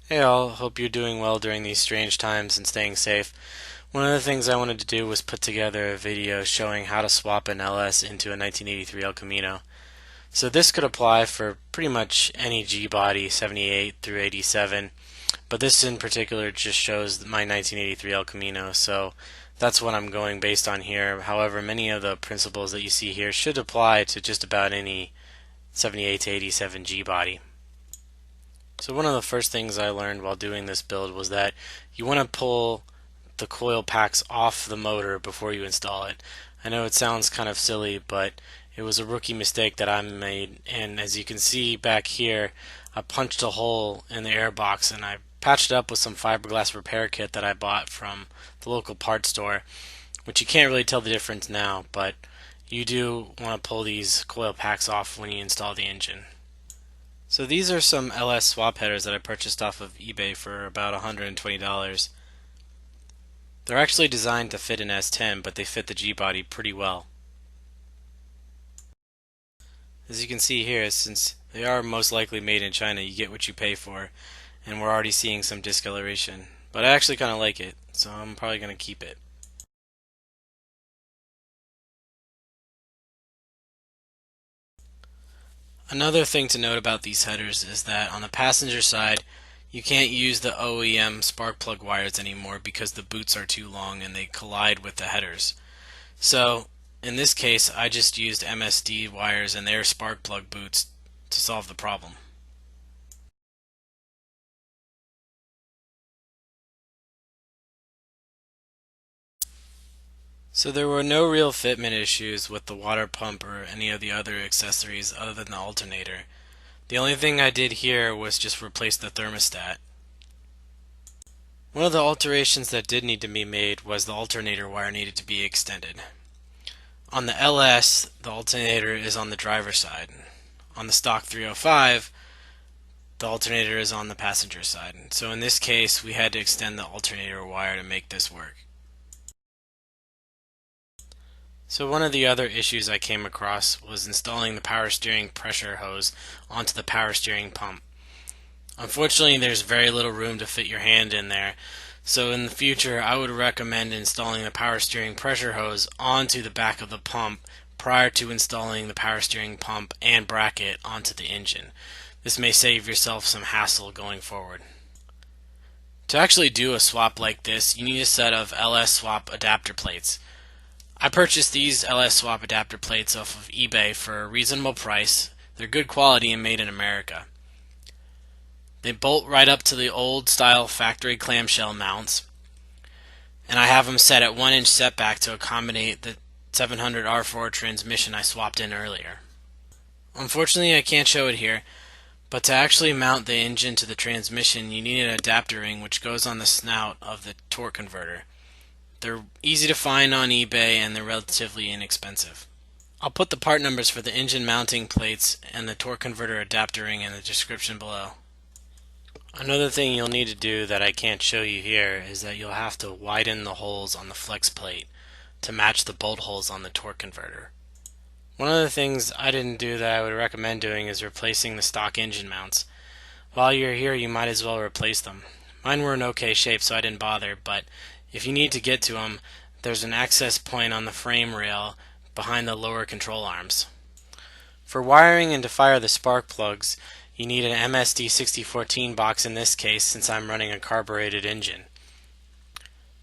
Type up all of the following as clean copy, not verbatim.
Hey all, hope you're doing well during these strange times and staying safe. One of the things I wanted to do was put together a video showing how to swap an LS into a 1983 El Camino. So this could apply for pretty much any G body 78 through 87, but this in particular just shows my 1983 El Camino, so that's what I'm going based on here. However, many of the principles that you see here should apply to just about any 78 to 87 G body. So one of the first things I learned while doing this build was that you want to pull the coil packs off the motor before you install it. I know it sounds kind of silly, but it was a rookie mistake that I made, and as you can see back here, I punched a hole in the air box and I patched it up with some fiberglass repair kit that I bought from the local parts store, which you can't really tell the difference now, but you do want to pull these coil packs off when you install the engine. So these are some LS swap headers that I purchased off of eBay for about $120. They're actually designed to fit an S10, but they fit the G-body pretty well. As you can see here, since they are most likely made in China, you get what you pay for, and we're already seeing some discoloration. But I actually kind of like it, so I'm probably going to keep it. Another thing to note about these headers is that on the passenger side, you can't use the OEM spark plug wires anymore because the boots are too long and they collide with the headers. So in this case, I just used MSD wires and their spark plug boots to solve the problem. So there were no real fitment issues with the water pump or any of the other accessories other than the alternator. The only thing I did here was just replace the thermostat. One of the alterations that did need to be made was the alternator wire needed to be extended. On the LS, the alternator is on the driver's side. On the stock 305, the alternator is on the passenger side. So in this case, we had to extend the alternator wire to make this work. So one of the other issues I came across was installing the power steering pressure hose onto the power steering pump. Unfortunately, there's very little room to fit your hand in there, so in the future I would recommend installing the power steering pressure hose onto the back of the pump prior to installing the power steering pump and bracket onto the engine. This may save yourself some hassle going forward. To actually do a swap like this, you need a set of LS Swap adapter plates. I purchased these LS Swap adapter plates off of eBay for a reasonable price. They're good quality and made in America. They bolt right up to the old style factory clamshell mounts, and I have them set at 1-inch setback to accommodate the 700 R4 transmission I swapped in earlier. Unfortunately, I can't show it here, but to actually mount the engine to the transmission, you need an adapter ring which goes on the snout of the torque converter. They're easy to find on eBay and they're relatively inexpensive. I'll put the part numbers for the engine mounting plates and the torque converter adapter ring in the description below. Another thing you'll need to do that I can't show you here is that you'll have to widen the holes on the flex plate to match the bolt holes on the torque converter. One of the things I didn't do that I would recommend doing is replacing the stock engine mounts. While you're here, you might as well replace them. Mine were in okay shape, so I didn't bother, but if you need to get to them, there's an access point on the frame rail behind the lower control arms. For wiring and to fire the spark plugs, you need an MSD 6014 box in this case since I'm running a carbureted engine.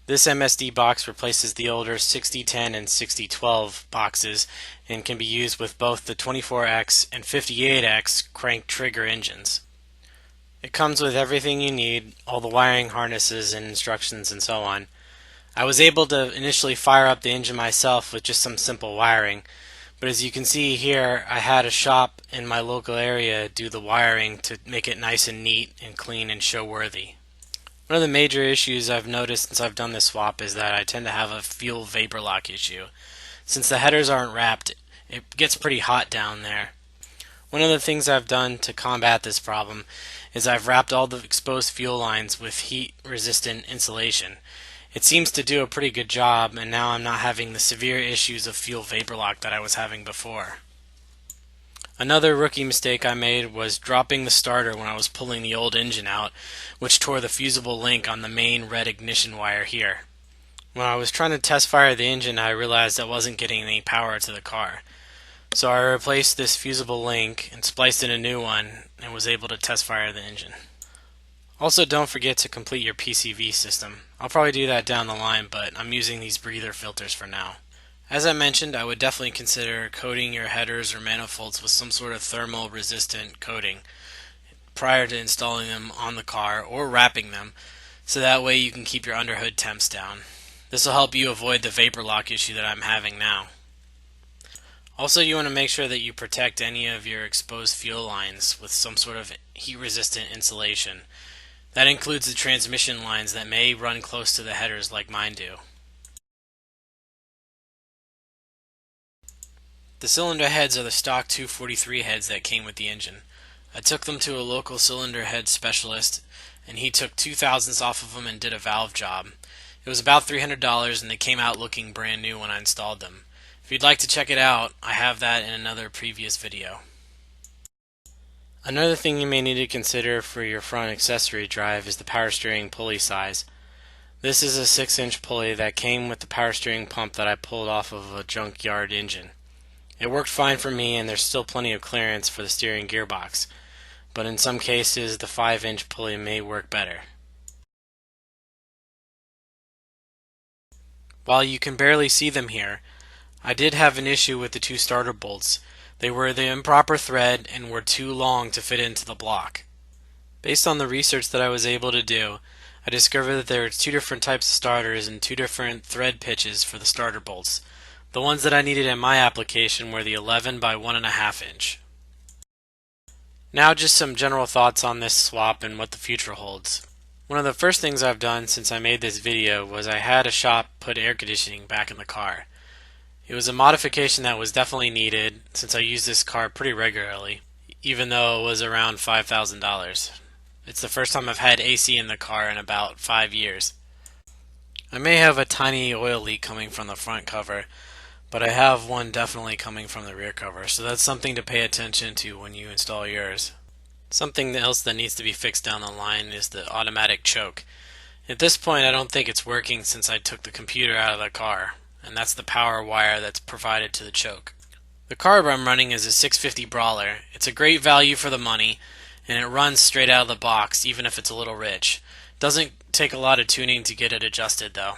This MSD box replaces the older 6010 and 6012 boxes and can be used with both the 24X and 58X crank trigger engines. It comes with everything you need, all the wiring harnesses and instructions and so on. I was able to initially fire up the engine myself with just some simple wiring, but as you can see here, I had a shop in my local area do the wiring to make it nice and neat and clean and show worthy. One of the major issues I've noticed since I've done this swap is that I tend to have a fuel vapor lock issue. Since the headers aren't wrapped, it gets pretty hot down there. One of the things I've done to combat this problem is I've wrapped all the exposed fuel lines with heat-resistant insulation. It seems to do a pretty good job, and now I'm not having the severe issues of fuel vapor lock that I was having before. Another rookie mistake I made was dropping the starter when I was pulling the old engine out, which tore the fusible link on the main red ignition wire here. When I was trying to test fire the engine, I realized I wasn't getting any power to the car. So I replaced this fusible link and spliced in a new one and was able to test fire the engine. Also, don't forget to complete your PCV system. I'll probably do that down the line, but I'm using these breather filters for now. As I mentioned, I would definitely consider coating your headers or manifolds with some sort of thermal resistant coating prior to installing them on the car or wrapping them, so that way you can keep your underhood temps down. This will help you avoid the vapor lock issue that I'm having now. Also, you want to make sure that you protect any of your exposed fuel lines with some sort of heat-resistant insulation. That includes the transmission lines that may run close to the headers like mine do. The cylinder heads are the stock 243 heads that came with the engine. I took them to a local cylinder head specialist, and he took 2/1000ths off of them and did a valve job. It was about $300, and they came out looking brand new when I installed them. If you'd like to check it out, I have that in another previous video. Another thing you may need to consider for your front accessory drive is the power steering pulley size. This is a 6-inch pulley that came with the power steering pump that I pulled off of a junkyard engine. It worked fine for me, and there's still plenty of clearance for the steering gearbox, but in some cases the 5-inch pulley may work better. While you can barely see them here, I did have an issue with the two starter bolts. They were the improper thread and were too long to fit into the block. Based on the research that I was able to do, I discovered that there are two different types of starters and two different thread pitches for the starter bolts. The ones that I needed in my application were the 11 by 1.5 inch. Now just some general thoughts on this swap and what the future holds. One of the first things I've done since I made this video was I had a shop put air conditioning back in the car. It was a modification that was definitely needed since I use this car pretty regularly, even though it was around $5,000. It's the first time I've had AC in the car in about 5 years. I may have a tiny oil leak coming from the front cover, but I have one definitely coming from the rear cover, so that's something to pay attention to when you install yours. Something else that needs to be fixed down the line is the automatic choke. At this point I don't think it's working since I took the computer out of the car, and that's the power wire that's provided to the choke. The carb I'm running is a 650 Brawler. It's a great value for the money, and it runs straight out of the box even if it's a little rich. Doesn't take a lot of tuning to get it adjusted though.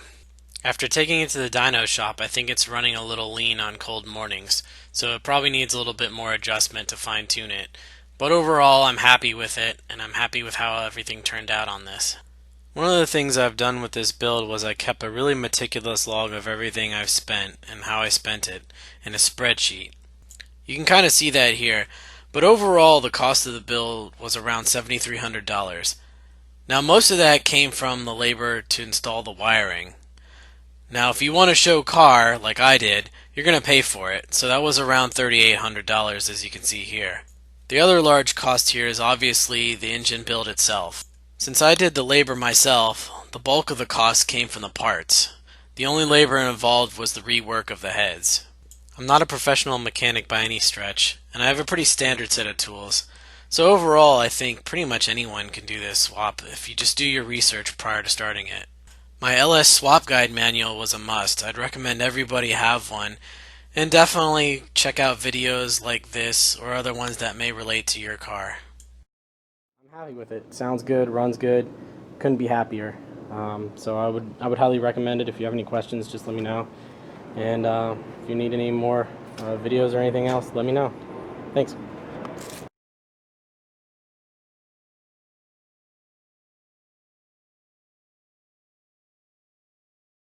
After taking it to the dyno shop, I think it's running a little lean on cold mornings, so it probably needs a little bit more adjustment to fine tune it. But overall I'm happy with it, and I'm happy with how everything turned out on this. One of the things I've done with this build was I kept a really meticulous log of everything I've spent and how I spent it in a spreadsheet. You can kind of see that here, but overall the cost of the build was around $7,300. Now most of that came from the labor to install the wiring. Now if you want to show car, like I did, you're going to pay for it, so that was around $3,800 as you can see here. The other large cost here is obviously the engine build itself. Since I did the labor myself, the bulk of the cost came from the parts. The only labor involved was the rework of the heads. I'm not a professional mechanic by any stretch, and I have a pretty standard set of tools. So overall, I think pretty much anyone can do this swap if you just do your research prior to starting it. My LS Swap Guide manual was a must. I'd recommend everybody have one, and definitely check out videos like this or other ones that may relate to your car. I'm happy with it. Sounds good, runs good. Couldn't be happier. So I would highly recommend it. If you have any questions, just let me know. And if you need any more videos or anything else, let me know. Thanks.